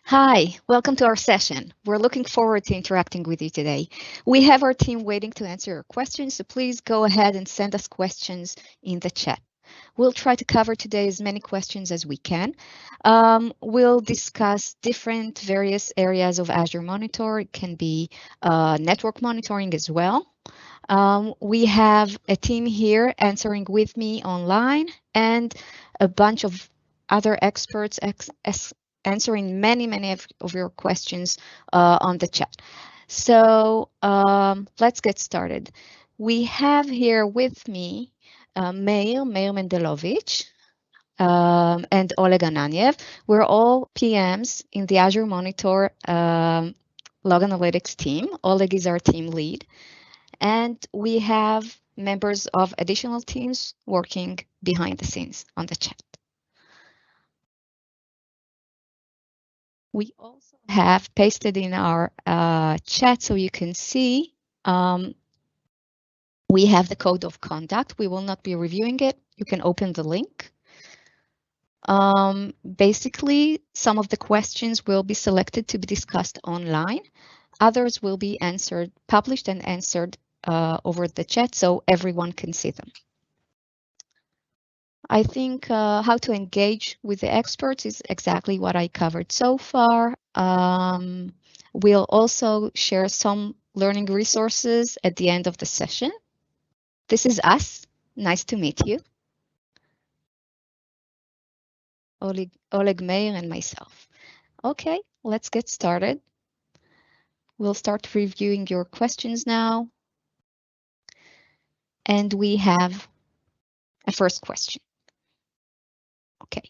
Hi, welcome to our session. We're looking forward to interacting with you today. We have our team waiting to answer your questions, so please go ahead and send us questions in the chat. We'll try to cover today as many questions as we can. We'll discuss different various areas of Azure Monitor. It can be network monitoring as well. We have a team here answering with me online and a bunch of other experts answering many of your questions on the chat. So let's get started. We have here with me Meir Mendelovich, and Oleg Ananiev. We're all PMs in the Azure Monitor log analytics team. Oleg is our team lead. And we have members of additional teams working behind the scenes on the chat. We also have pasted in our chat so you can see we have the code of conduct. We will not be reviewing it. You can open the link. Basically, some of the questions will be selected to be discussed online. Others will be published and answered over the chat so everyone can see them. I think how to engage with the experts is exactly what I covered so far. We'll also share some learning resources at the end of the session. This is us. Nice to meet you. Oleg Meir and myself. Okay, let's get started. We'll start reviewing your questions now. And we have a first question. Okay.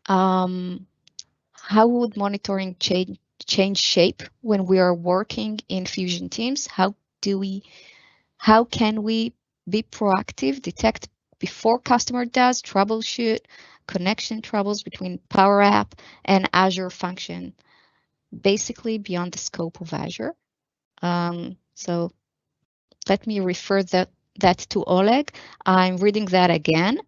How would monitoring change shape when we are working in Fusion teams? How can we be proactive, detect before customer does, troubleshoot connection troubles between Power App and Azure function, basically beyond the scope of Azure? So let me refer that to Oleg. I'm reading that again.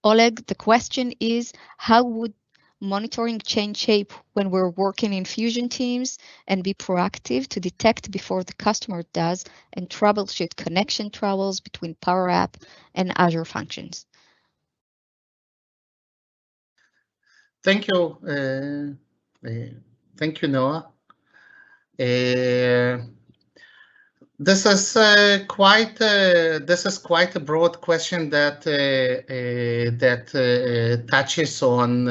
Oleg, the question is, how would monitoring change shape when we're working in Fusion teams and be proactive to detect before the customer does and troubleshoot connection troubles between Power App and Azure functions? Thank you. Thank you, Noah. This is quite a broad question that touches on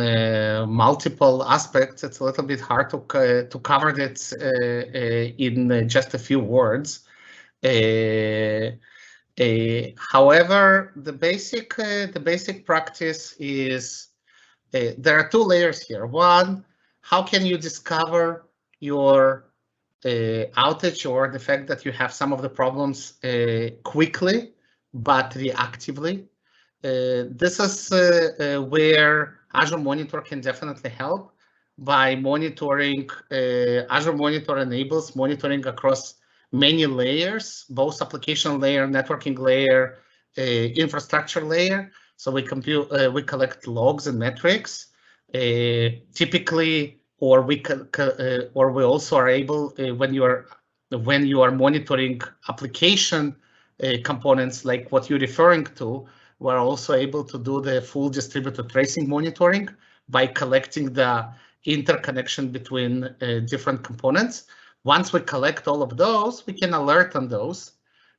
multiple aspects. It's a little bit hard to cover it in just a few words. However, the basic practice is there are two layers here. One, how can you discover your outage or the fact that you have some of the problems quickly but reactively? This is where Azure Monitor can definitely help by monitoring. Azure Monitor enables monitoring across many layers, both application layer, networking layer, infrastructure layer. So we collect logs and metrics, typically, or we also are able when you are monitoring application components like what you're referring to. We're also able to do the full distributed tracing monitoring by collecting the interconnection between different components. Once we collect all of those, we can alert on those,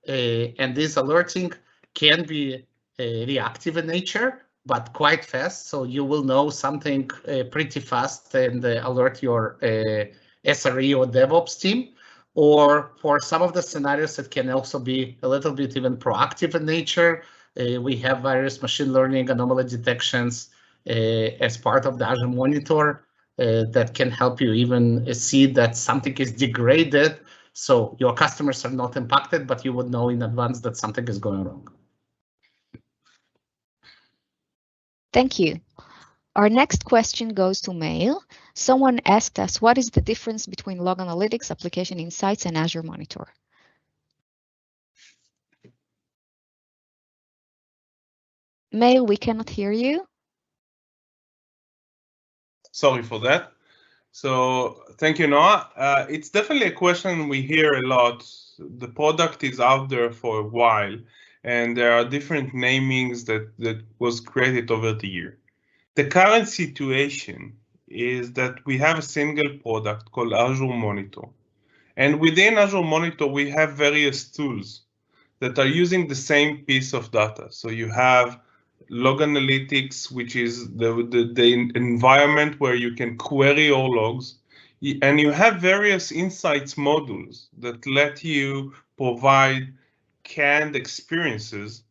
and this alerting can be reactive in nature, but quite fast. So you will know something pretty fast and alert your SRE or DevOps team. Or for some of the scenarios, it can also be a little bit even proactive in nature. We have various machine learning anomaly detections as part of the Azure Monitor that can help you even see that something is degraded. So your customers are not impacted, but you would know in advance that something is going wrong. Thank you. Our next question goes to Mail. Someone asked us, what is the difference between Log Analytics, Application Insights, and Azure Monitor? Mail, we cannot hear you. Sorry for that. So thank you, Noah. It's definitely a question we hear a lot. The product is out there for a while, and there are different namings that was created over the year. The current situation is that we have a single product called Azure Monitor. And within Azure Monitor, we have various tools that are using the same piece of data. So you have log analytics, which is the environment where you can query your logs. And you have various insights modules that let you provide canned experiences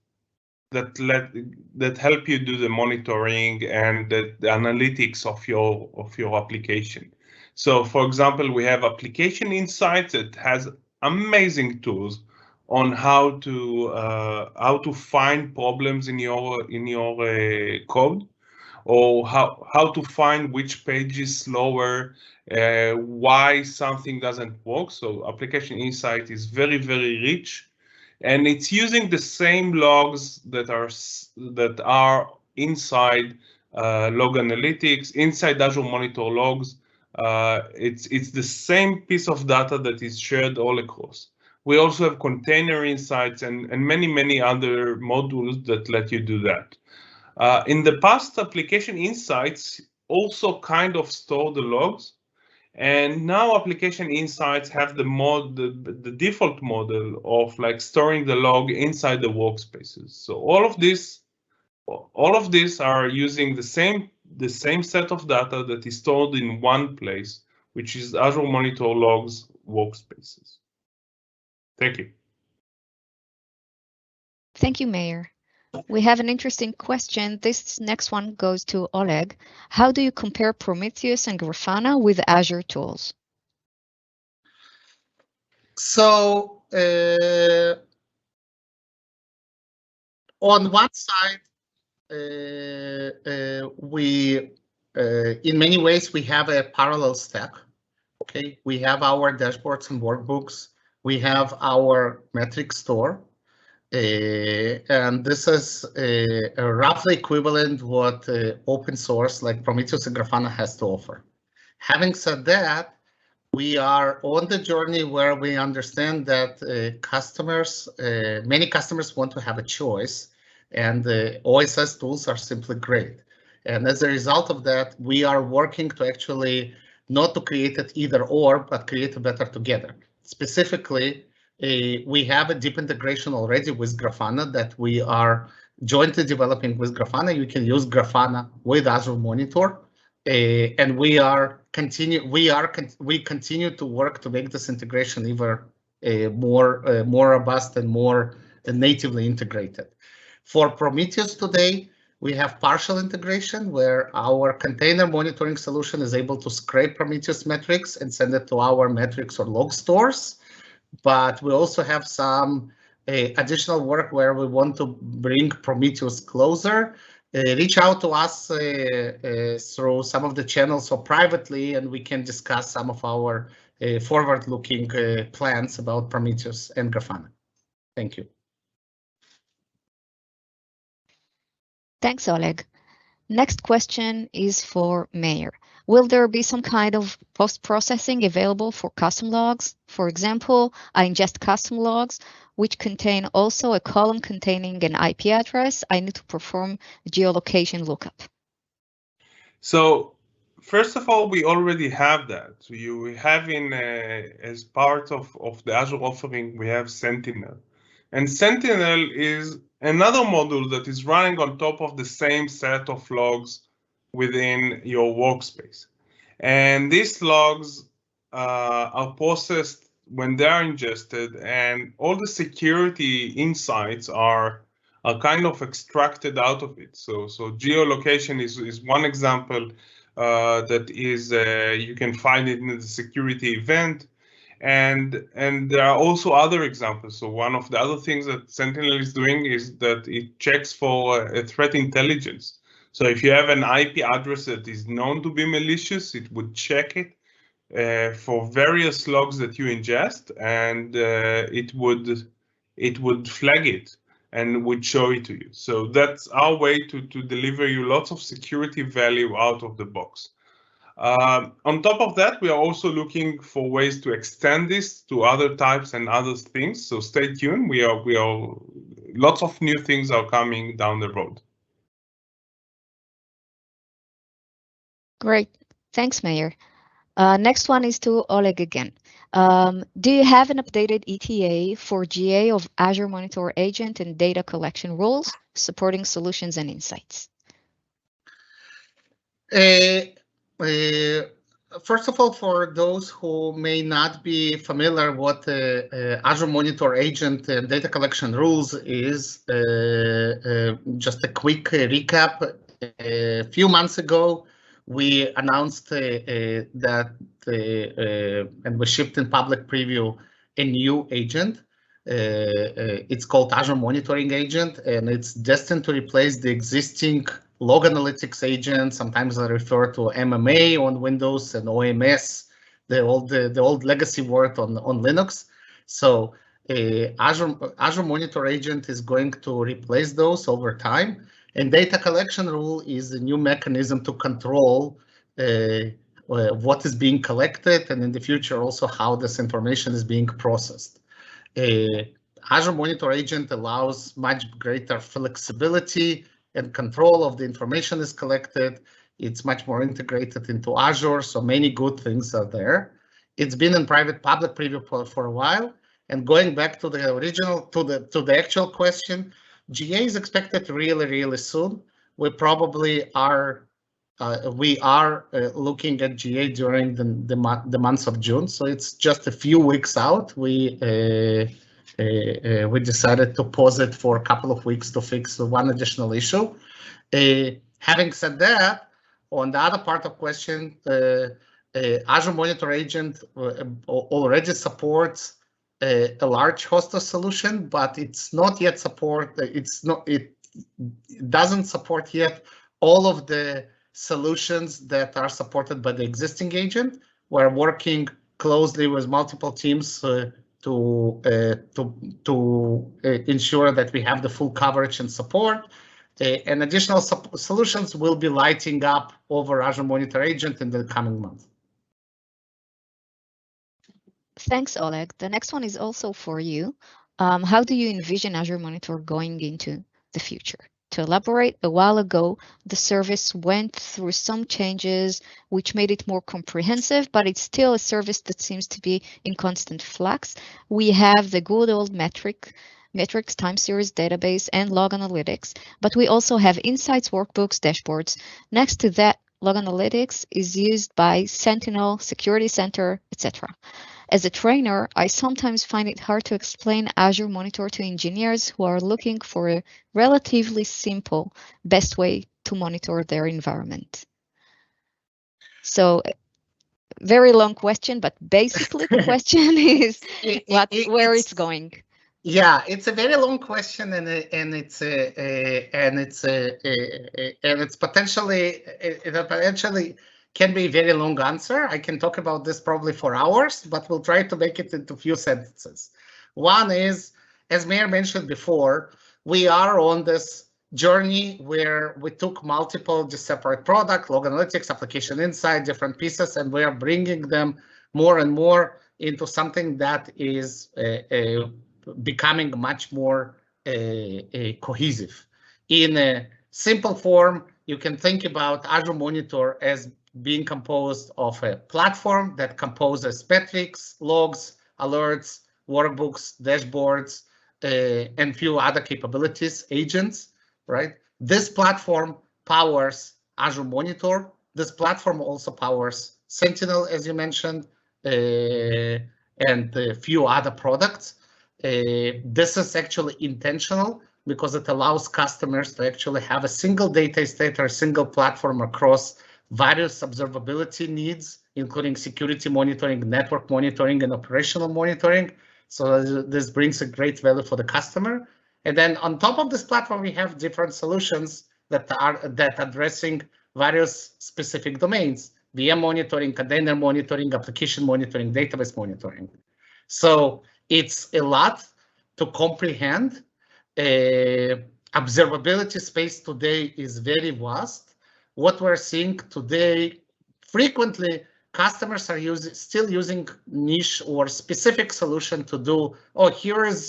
that help you do the monitoring and the analytics of your application. So for example, we have application insights that has amazing tools on how to find problems in your code, or how to find which page is slower, why something doesn't work. So application insight is very, very rich. And it's using the same logs that are inside log analytics, inside Azure Monitor logs. It's the same piece of data that is shared all across. We also have container insights and many other modules that let you do that. In the past, application insights also kind of store the logs. And now application insights have the default model of like storing the log inside the workspaces. So all of these are using the same set of data that is stored in one place, which is Azure Monitor Logs workspaces. Thank you. Thank you, Meir. We have an interesting question. This next one goes to Oleg. How do you compare Prometheus and Grafana with Azure tools? So on one side, we in many ways we have a parallel stack. Okay, we have our dashboards and workbooks. We have our metric store. And this is a roughly equivalent what open source like Prometheus and Grafana has to offer. Having said that, we are on the journey where we understand that many customers want to have a choice, and OSS tools are simply great. And as a result of that, we are working to actually not to create it either or, but create a better together. Specifically, we have a deep integration already with Grafana that we are jointly developing with Grafana. You can use Grafana with Azure Monitor, and we continue to work to make this integration even more robust and more natively integrated. For Prometheus today, we have partial integration where our container monitoring solution is able to scrape Prometheus metrics and send it to our metrics or log stores. But we also have some additional work where we want to bring Prometheus closer. Reach out to us through some of the channels or privately, and we can discuss some of our forward-looking plans about Prometheus and Grafana. Thank you. Thanks, Oleg. Next question is for Meir. Will there be some kind of post-processing available for custom logs? For example, I ingest custom logs, which contain also a column containing an IP address. I need to perform geolocation lookup. So first of all, we already have that. So you have as part of the Azure offering, we have Sentinel. And Sentinel is another module that is running on top of the same set of logs within your workspace. And these logs are processed when they are ingested, and all the security insights are kind of extracted out of it. So geolocation is one example that is you can find it in the security event. And there are also other examples. So one of the other things that Sentinel is doing is that it checks for threat intelligence. So if you have an IP address that is known to be malicious, it would check it for various logs that you ingest, and it would flag it and would show it to you. So that's our way to deliver you lots of security value out of the box. On top of that, we are also looking for ways to extend this to other types and other things. So stay tuned. We are lots of new things are coming down the road. Great. Thanks, Meir. Next one is to Oleg again. Do you have an updated ETA for GA of Azure Monitor agent and data collection rules supporting solutions and insights? First of all, for those who may not be familiar what Azure Monitor agent and data collection rules is, just a quick recap. A few months ago, we announced that and we shipped in public preview a new agent. It's called Azure Monitoring Agent, and it's destined to replace the existing log analytics agent. Sometimes I refer to MMA on Windows and OMS, the old legacy word on Linux. So Azure Monitor Agent is going to replace those over time. And data collection rule is a new mechanism to control what is being collected, and in the future also how this information is being processed. Azure Monitor Agent allows much greater flexibility and control of the information is collected. It's much more integrated into Azure, so many good things are there. It's been in public preview for a while. And going back to the original, to the actual question, GA is expected really soon. We probably are looking at GA during the month of June, so it's just a few weeks out. We decided to pause it for a couple of weeks to fix one additional issue. Having said that, on the other part of question, Azure Monitor Agent already supports a large hosted solution, but it's not yet it doesn't support yet all of the solutions that are supported by the existing agent. We're working closely with multiple teams to ensure that we have the full coverage and support. And additional solutions will be lighting up over Azure Monitor Agent in the coming months. Thanks, Oleg. The next one is also for you. How do you envision Azure Monitor going into the future? To elaborate, a while ago, the service went through some changes which made it more comprehensive, but it's still a service that seems to be in constant flux. We have the good old metrics, time series database, and log analytics, but we also have insights, workbooks, dashboards. Next to that, log analytics is used by Sentinel, Security Center, etc. As a trainer, I sometimes find it hard to explain Azure Monitor to engineers who are looking for a relatively simple, best way to monitor their environment. So, very long question, but basically the question is where it's going. Yeah, it's a very long question, and it's potentially can be a very long answer. I can talk about this probably for hours, but we'll try to make it into a few sentences. One is, as Meir mentioned before, we are on this journey where we took multiple just separate products, log analytics, application insight, different pieces, and we are bringing them more and more into something that is becoming much more cohesive. In a simple form, you can think about Azure Monitor as being composed of a platform that composes metrics, logs, alerts, workbooks, dashboards, and few other capabilities, agents, right? This platform powers Azure Monitor. This platform also powers Sentinel, as you mentioned, and a few other products. This is actually intentional because it allows customers to actually have a single data estate or a single platform across various observability needs, including security monitoring, network monitoring, and operational monitoring. So this brings a great value for the customer. And then on top of this platform, we have different solutions that are addressing various specific domains: VM monitoring, container monitoring, application monitoring, database monitoring. So it's a lot to comprehend. Observability space today is very vast. What we're seeing today frequently customers are still using niche or specific solution to do, oh, here is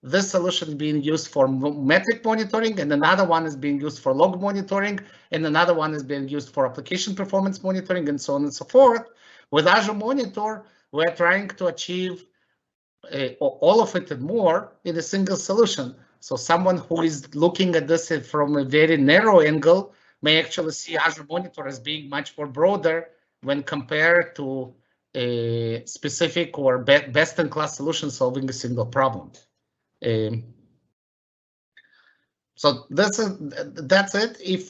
this solution being used for metric monitoring, and another one is being used for log monitoring, and another one is being used for application performance monitoring, and so on and so forth. With Azure Monitor, we're trying to achieve all of it and more in a single solution. So someone who is looking at this from a very narrow angle may actually see Azure Monitor as being much more broader when compared to a specific or best-in-class solution solving a single problem. So that's it. If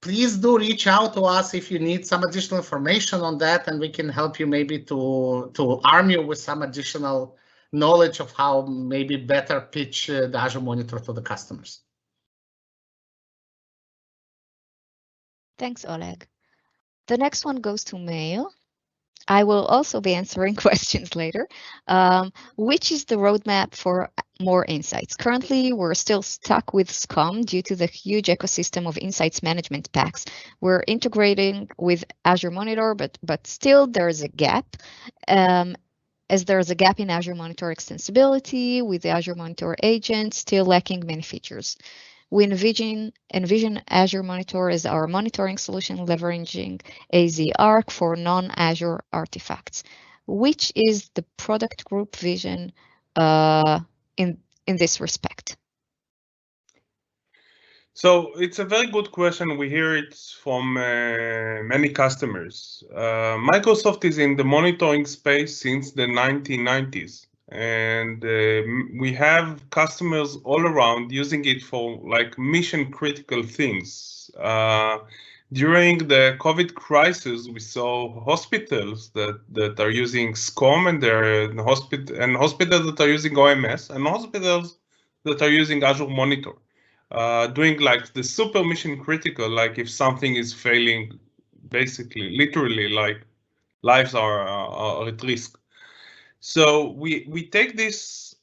please do reach out to us if you need some additional information on that, and we can help you maybe to arm you with some additional knowledge of how maybe better pitch the Azure Monitor to the customers. Thanks, Oleg. The next one goes to Mail. I will also be answering questions later. Which is the roadmap for more insights? Currently, we're still stuck with SCOM due to the huge ecosystem of insights management packs. We're integrating with Azure Monitor, but still there's a gap. As there's a gap in Azure Monitor extensibility with the Azure Monitor agent, still lacking many features. We envision Azure Monitor as our monitoring solution leveraging AZ-Arc for non-Azure artifacts. Which is the product group vision in this respect? So it's a very good question. We hear it from many customers. Microsoft is in the monitoring space since the 1990s. And we have customers all around using it for like mission critical things. During the COVID crisis, we saw hospitals that are using SCOM and hospitals that are using OMS, and hospitals that are using Azure Monitor, doing like the super mission critical, like if something is failing, basically, literally, like lives are at risk. So we take this,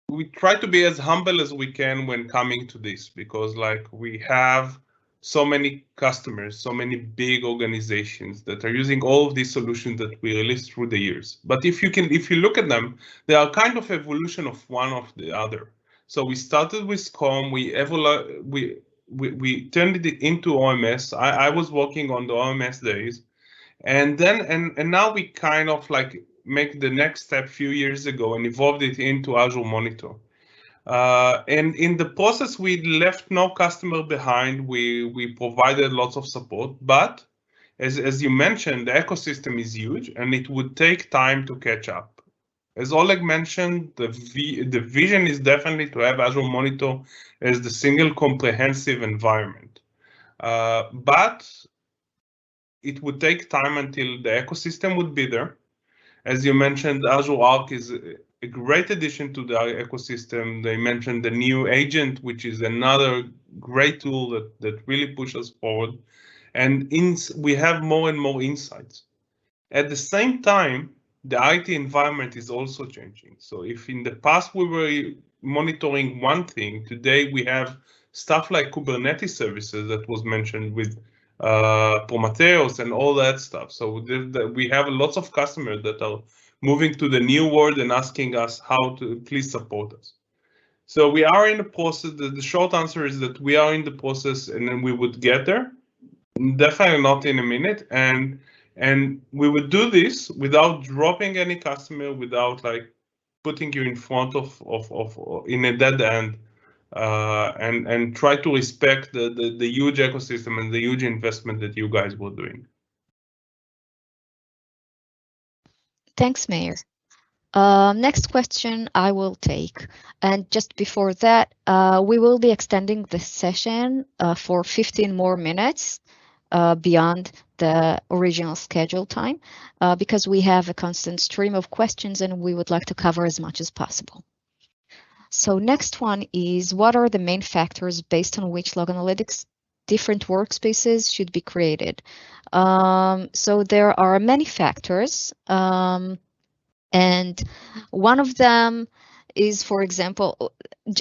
we try to be as humble as we can when coming to this, because like we have so many customers, so many big organizations that are using all of these solutions that we released through the years. But if you look at them, they are kind of evolution of one of the other. So we started with SCOM, we turned it into OMS. I was working on the OMS days, and then and now we kind of like make the next step a few years ago and evolved it into Azure Monitor. And in the process, we left no customer behind. We provided lots of support, but as you mentioned, the ecosystem is huge and it would take time to catch up. As Oleg mentioned, the vision is definitely to have Azure Monitor as the single comprehensive environment. But it would take time until the ecosystem would be there. As you mentioned, Azure Arc is a great addition to the ecosystem. They mentioned the new agent, which is another great tool that really pushes us forward. And we have more and more insights. At the same time, the IT environment is also changing. So if in the past we were monitoring one thing, today we have stuff like Kubernetes services that was mentioned with Prometheus and all that stuff. So we have lots of customers that are moving to the new world and asking us how to please support us. So we are in the process. The short answer is that we are in the process, and then we would get there. Definitely not in a minute, and we would do this without dropping any customer, without like putting you in front of in a dead end. And try to respect the huge ecosystem and the huge investment that you guys were doing. Thanks, Meir. Next question I will take. And just before that, we will be extending the session for 15 more minutes beyond the original schedule time because we have a constant stream of questions and we would like to cover as much as possible. So next one is, what are the main factors based on which log analytics different workspaces should be created? So there are many factors, and one of them is, for example,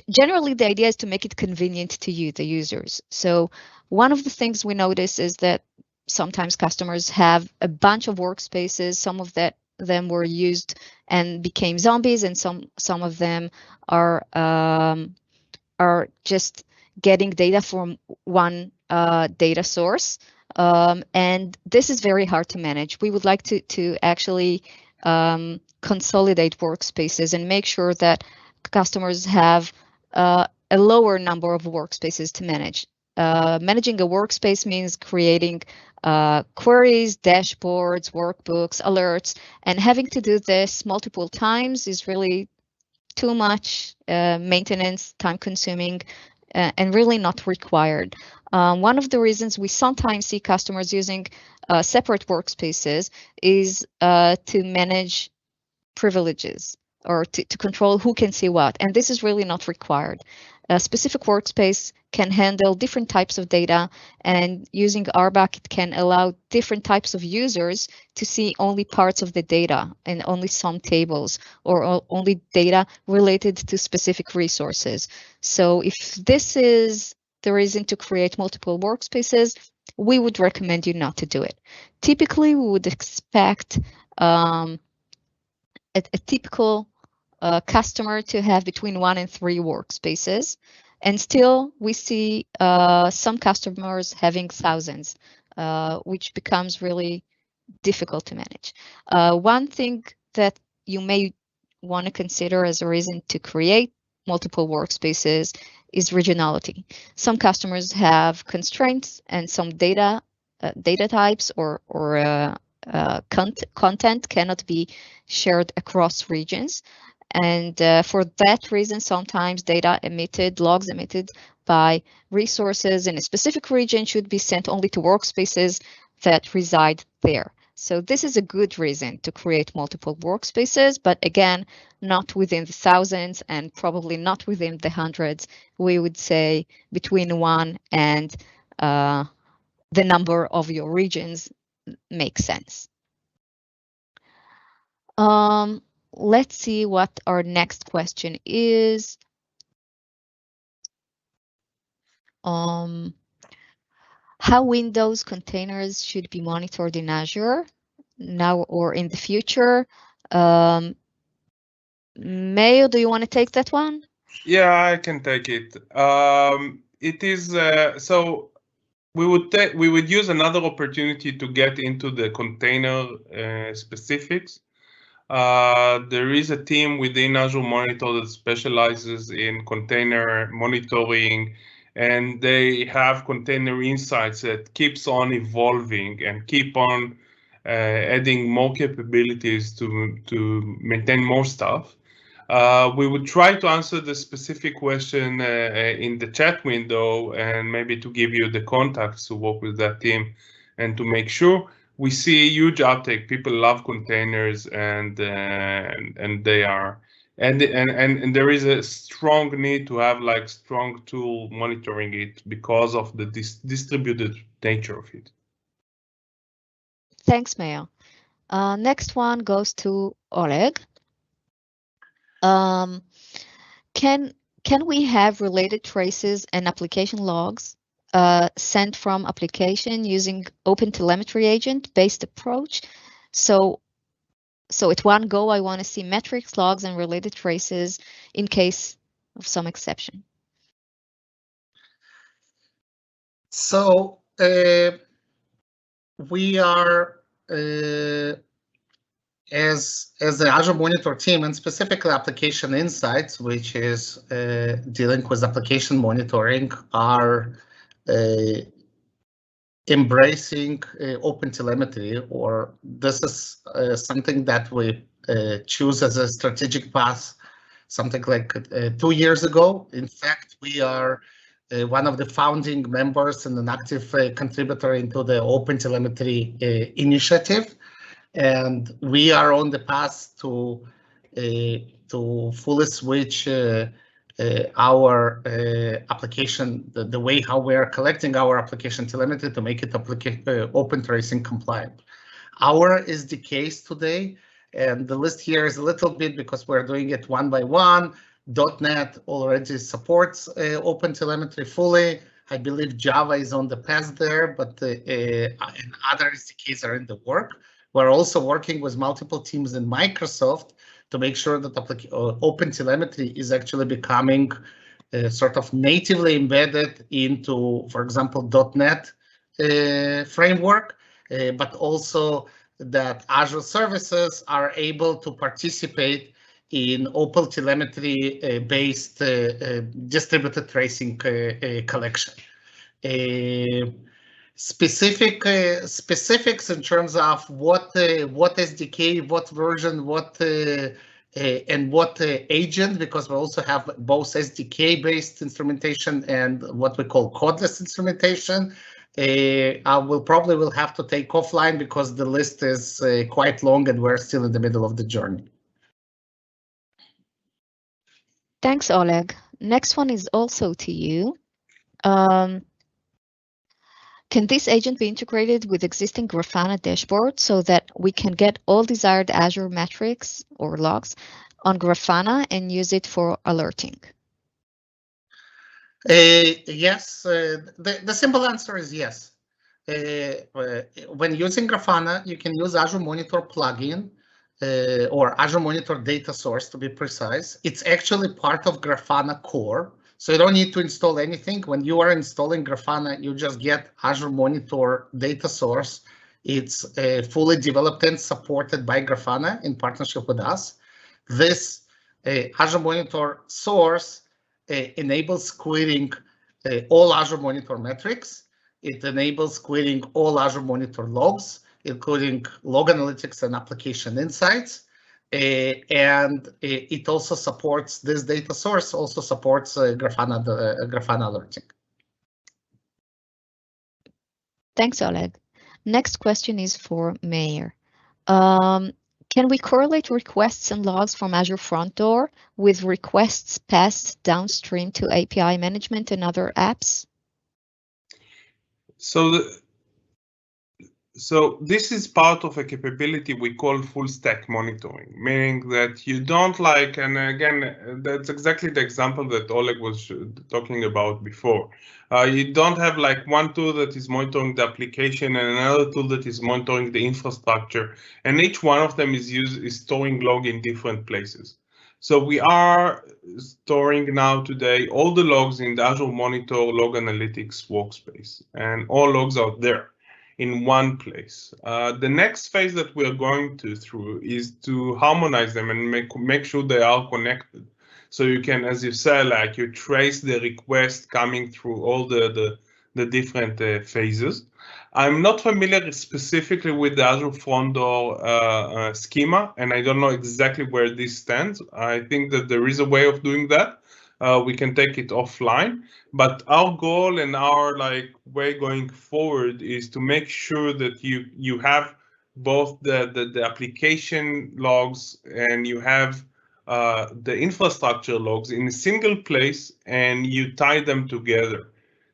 generally the idea is to make it convenient to you, the users. So one of the things we notice is that sometimes customers have a bunch of workspaces. Some of them were used and became zombies, and some of them are just getting data from one data source. And this is very hard to manage. We would like to actually consolidate workspaces and make sure that customers have a lower number of workspaces to manage. Managing a workspace means creating queries, dashboards, workbooks, alerts, and having to do this multiple times is really too much maintenance, time consuming, and really not required. One of the reasons we sometimes see customers using separate workspaces is to manage privileges or to control who can see what, and this is really not required. A specific workspace can handle different types of data, and using RBAC, it can allow different types of users to see only parts of the data and only some tables or only data related to specific resources. So if this is the reason to create multiple workspaces, we would recommend you not to do it. Typically, we would expect a typical customer to have between 1 and 3 workspaces, and still we see some customers having thousands, which becomes really difficult to manage. One thing that you may want to consider as a reason to create multiple workspaces is regionality. Some customers have constraints, and some data types or content cannot be shared across regions. And for that reason, sometimes logs emitted by resources in a specific region should be sent only to workspaces that reside there. So this is a good reason to create multiple workspaces, but again, not within the thousands and probably not within the hundreds. We would say between 1 and the number of your regions makes sense. Let's see what our next question is. How Windows containers should be monitored in Azure now or in the future? Mayo, do you want to take that one? Yeah, I can take it. It is so we would use another opportunity to get into the container specifics. There is a team within Azure Monitor that specializes in container monitoring, and they have container insights that keeps on evolving and keep on adding more capabilities to maintain more stuff. We would try to answer the specific question in the chat window, and maybe to give you the contacts to work with that team and to make sure. We see huge uptake. People love containers, and they are and there is a strong need to have like strong tool monitoring it because of the distributed nature of it. Thanks, Mayo. Next one goes to Oleg. Can we have related traces and application logs sent from application using Open Telemetry agent-based approach? So at one go, I want to see metrics, logs, and related traces in case of some exception. So we are as the Azure Monitor team, and specifically Application Insights, which is dealing with application monitoring, are embracing Open Telemetry, or this is something that we choose as a strategic path, something like 2 years ago. In fact, we are one of the founding members and an active contributor into the Open Telemetry initiative. And we are on the path to fully switch our application, the way how we are collecting our application telemetry, to make it open tracing compliant. Our is the case today, and the list here is a little bit because we're doing it one by one. .NET already supports Open Telemetry fully. I believe Java is on the path there, but and other SDKs are in the work. We're also working with multiple teams in Microsoft to make sure that OpenTelemetry is actually becoming sort of natively embedded into, for example, .NET framework, but also that Azure services are able to participate in OpenTelemetry based distributed tracing collection. Specifics in terms of what SDK, what version, what and what agent, because we also have both SDK-based instrumentation and what we call codeless instrumentation. I will have to take offline because the list is quite long and we're still in the middle of the journey. Thanks, Oleg. Next one is also to you. Can this agent be integrated with existing Grafana dashboard so that we can get all desired Azure metrics or logs on Grafana and use it for alerting? Yes, the simple answer is yes. When using Grafana, you can use Azure Monitor plugin or Azure Monitor data source to be precise. It's actually part of Grafana core. So you don't need to install anything. When you are installing Grafana, you just get Azure Monitor data source. It's fully developed and supported by Grafana in partnership with us. This Azure Monitor source enables querying all Azure Monitor metrics. It enables querying all Azure Monitor logs, including log analytics and application insights. And it also supports, this data source also supports Grafana alerting. Thanks, Oleg. Next question is for Meir. Can we correlate requests and logs from Azure Front Door with requests passed downstream to API management and other apps? So this is part of a capability we call full stack monitoring, meaning that you don't like, and again, that's exactly the example that Oleg was talking about before. You don't have like one tool that is monitoring the application and another tool that is monitoring the infrastructure, and each one of them is storing log in different places. So we are storing now today all the logs in the Azure Monitor Log Analytics workspace, and all logs are there in one place. The next phase that we are going through is to harmonize them and make sure they are connected. So you can, as you said, like you trace the request coming through all the different phases. I'm not familiar specifically with the Azure Front Door schema, and I don't know exactly where this stands. I think that there is a way of doing that. We can take it offline, but our goal and our way going forward is to make sure that you have both the application logs and you have the infrastructure logs in a single place and you tie them together.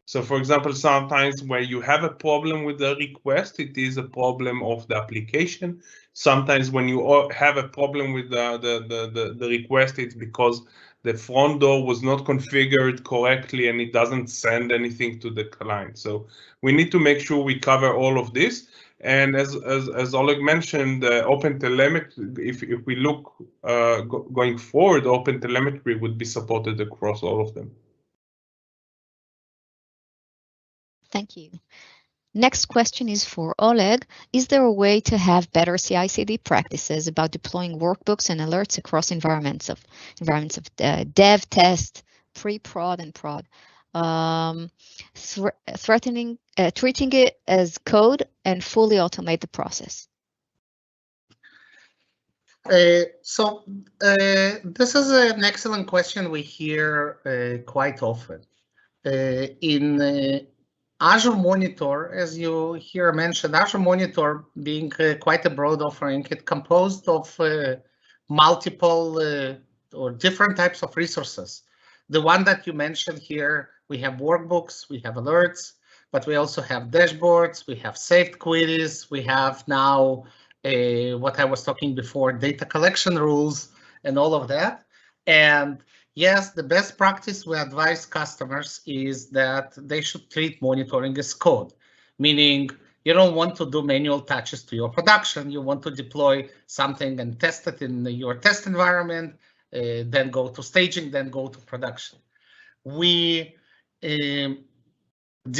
So for example, sometimes where you have a problem with the request, it is a problem of the application. Sometimes when you have a problem with the request, it's because the front door was not configured correctly and it doesn't send anything to the client. So we need to make sure we cover all of this. And as Oleg mentioned, OpenTelemetry, if we look going forward, OpenTelemetry would be supported across all of them. Thank you. Next question is for Oleg. Is there a way to have better CI/CD practices about deploying workbooks and alerts across environments of dev, test, pre-prod, and prod, treating it as code and fully automate the process? So this is an excellent question we hear quite often. In Azure Monitor, as you here mentioned, Azure Monitor being quite a broad offering, it composed of multiple or different types of resources. The one that you mentioned here, we have workbooks, we have alerts, but we also have dashboards, we have saved queries, we have now what I was talking before, data collection rules and all of that. And yes, the best practice we advise customers is that they should treat monitoring as code, meaning you don't want to do manual touches to your production. You want to deploy something and test it in your test environment, then go to staging, then go to production. We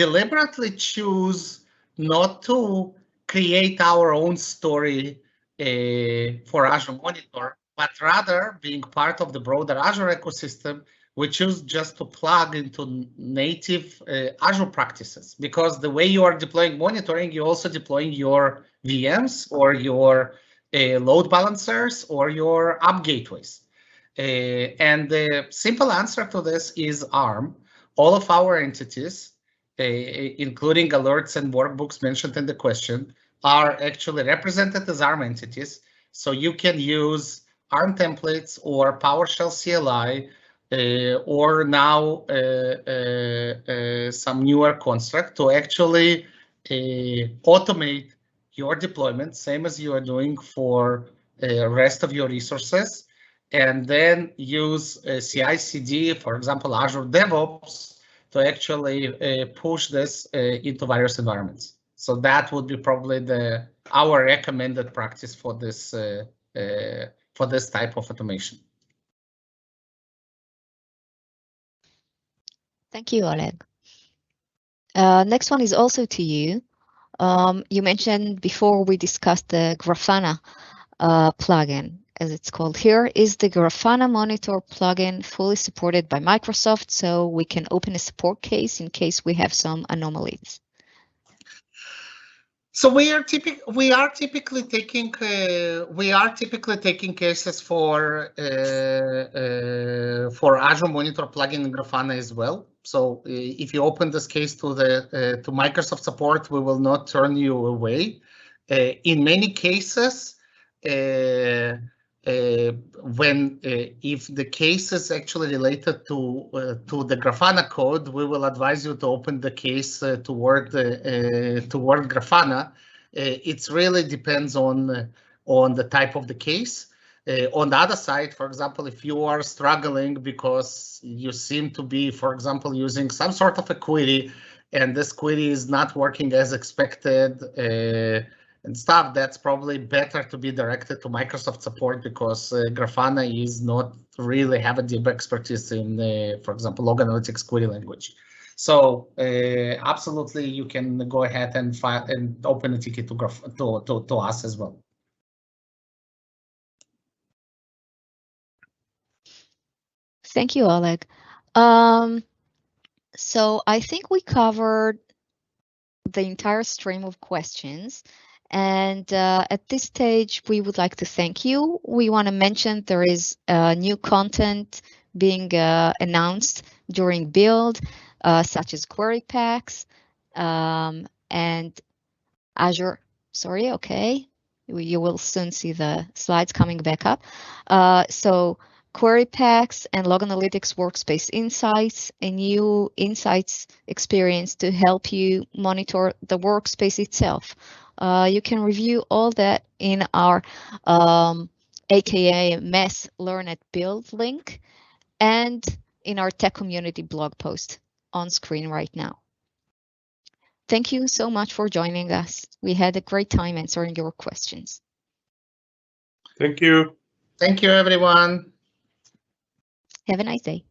deliberately choose not to create our own story for Azure Monitor, but rather being part of the broader Azure ecosystem, we choose just to plug into native Azure practices, because the way you are deploying monitoring, you're also deploying your VMs or your load balancers or your app gateways. And the simple answer to this is ARM. All of our entities, including alerts and workbooks mentioned in the question, are actually represented as ARM entities. So you can use ARM templates or PowerShell CLI, or now some newer construct to actually automate your deployment, same as you are doing for the rest of your resources, and then use CI/CD, for example, Azure DevOps, to actually push this into various environments. So that would be probably our recommended practice for this type of automation. Thank you, Oleg. Next one is also to you. You mentioned before we discussed the Grafana plugin, as it's called here. Is the Grafana Monitor plugin fully supported by Microsoft, so we can open a support case in case we have some anomalies? So we are typically taking cases for Azure Monitor plugin in Grafana as well. So if you open this case to Microsoft support, we will not turn you away. In many cases, if the case is actually related to the Grafana code, we will advise you to open the case toward Grafana. It really depends on the type of the case. On the other side, for example, if you are struggling because you seem to be, for example, using some sort of a query and this query is not working as expected, and stuff, that's probably better to be directed to Microsoft support, because Grafana is not really have a deep expertise in, for example, log analytics query language. So absolutely, you can go ahead and file and open a ticket to us as well. Thank you, Oleg. So I think we covered the entire stream of questions. And at this stage, we would like to thank you. We want to mention there is new content being announced during build, such as query packs and Azure. Sorry, okay. You will soon see the slides coming back up. So query packs and log analytics workspace insights, a new insights experience to help you monitor the workspace itself. You can review all that in our AKA Mess Learn at Build link and in our tech community blog post on screen right now. Thank you so much for joining us. We had a great time answering your questions. Thank you. Thank you, everyone. Have a nice day.